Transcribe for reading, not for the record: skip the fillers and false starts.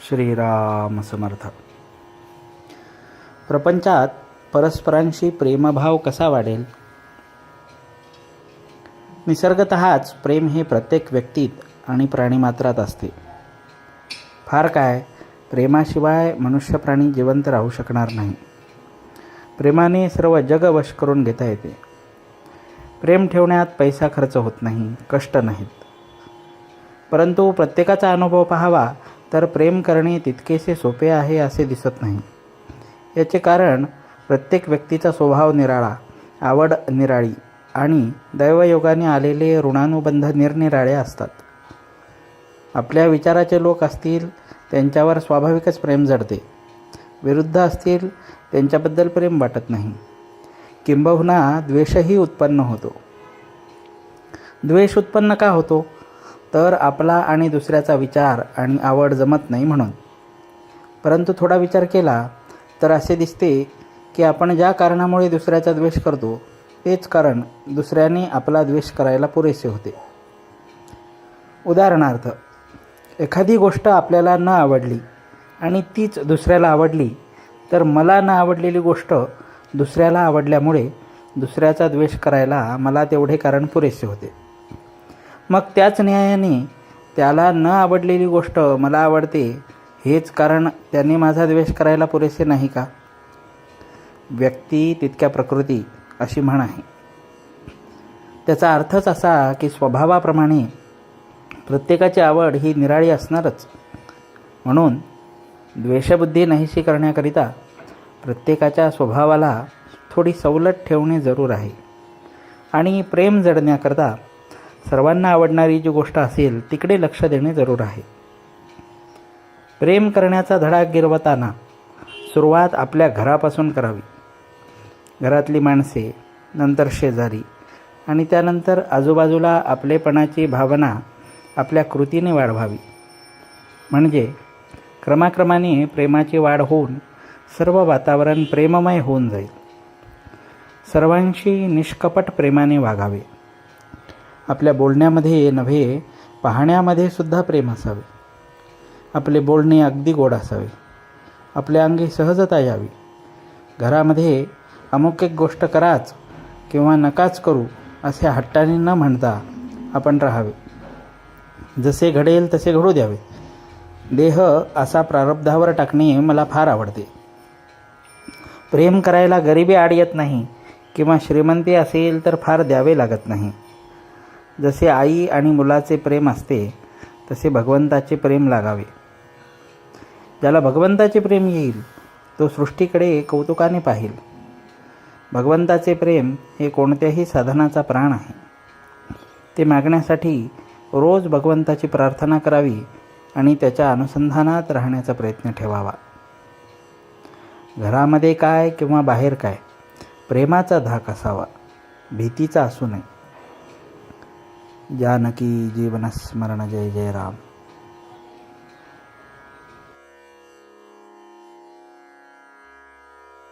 श्रीराम समर्थ. प्रपंचात परस्परांशी प्रेमभाव कसा वाढेल? निसर्गतःच प्रेम हे प्रत्येक व्यक्तीत आणि प्राणीमात्रात असते. फार काय, प्रेमाशिवाय मनुष्य प्राणी जिवंत राहू शकणार नाही. प्रेमाने सर्व जग वश करून घेता येते. प्रेम ठेवण्यात पैसा खर्च होत नाही, कष्ट नाहीत. परंतु प्रत्येकाचा अनुभव पाहावा तर प्रेम करणे तितकेसे सोपे आहे असे दिसत नाही. याचे कारण प्रत्येक व्यक्तीचा स्वभाव निराळा, आवड निराळी आणि दैवयोगाने आलेले ऋणानुबंध निरनिराळे असतात. आपल्या विचाराचे लोक असतील त्यांच्यावर स्वाभाविकच प्रेम जडते. विरुद्ध असतील त्यांच्याबद्दल प्रेम वाटत नाही. किंबहुना द्वेषही उत्पन्न होतो. द्वेष उत्पन्न का होतो? तर आपला आणि दुसऱ्याचा विचार आणि आवड जमत नाही म्हणून. परंतु थोडा विचार केला तर असे दिसते की आपण ज्या कारणामुळे दुसऱ्याचा द्वेष करतो तेच कारण दुसऱ्याने आपला द्वेष करायला पुरेसे होते. उदाहरणार्थ, एखादी गोष्ट आपल्याला न आवडली आणि तीच दुसऱ्याला आवडली तर मला न आवडलेली गोष्ट दुसऱ्याला आवडल्यामुळे दुसऱ्याचा द्वेष करायला मला तेवढे कारण पुरेसे होते. मग त्याच न्यायाने त्याला न आवडलेली गोष्ट मला आवडते हेच कारण त्याने माझा द्वेष करायला पुरेसे नाही का? व्यक्ती तितक्या प्रकृती अशी म्हण आहे. त्याचा अर्थच असा की स्वभावाप्रमाणे प्रत्येकाची आवड ही निराळी असणारच. म्हणून द्वेषबुद्धी नाहीशी करण्याकरिता प्रत्येकाच्या स्वभावाला थोडी सवलत ठेवणे जरूर आहे. आणि प्रेम जडण्याकरता सर्वांना आवडणारी जी गोष्ट असेल तिकडे लक्ष देणे जरूर आहे. प्रेम करण्याचा धडा गिरवताना सुरुवात आपल्या घरापासून करावी. घरातली माणसे, नंतर शेजारी आणि त्यानंतर आजूबाजूला आपलेपणाची भावना आपल्या कृतीने वाढवावी. म्हणजे क्रमाक्रमाने प्रेमाची वाढ होऊन सर्व वातावरण प्रेममय होऊन जाईल. सर्वांशी निष्कपट प्रेमाने वागावे. आपल्या बोलण्यामध्ये नव्हे, पाहण्यामध्ये सुद्धा प्रेम असावे. आपले बोलणे अगदी गोड असावे. आपल्या अंगी सहजता यावी. घरामध्ये अमुक एक गोष्ट कराच किंवा नकाच करू असे हट्टाने न म्हणता आपण राहावे. जसे घडेल तसे घडू द्यावे. देह असा प्रारब्धावर टाकणे मला फार आवडते. प्रेम करायला गरिबी आड येत नाही किंवा श्रीमंती असेल तर फार द्यावे लागत नाही. जसे आई आणि मुलाचे प्रेम असते तसे भगवंताचे प्रेम लागावे. ज्याला भगवंताचे प्रेम येईल तो सृष्टीकडे कौतुकाने पाहिल. भगवंताचे प्रेम हे कोणत्याही साधनाचा प्राण आहे. ते मागण्यासाठी रोज भगवंताची प्रार्थना करावी आणि त्याच्या अनुसंधानात राहण्याचा प्रयत्न ठेवावा. घरामध्ये काय किंवा बाहेर काय, प्रेमाचा धाक असावा, भीतीचा असू नये. जानकी जीवन स्मरण. जय जय राम.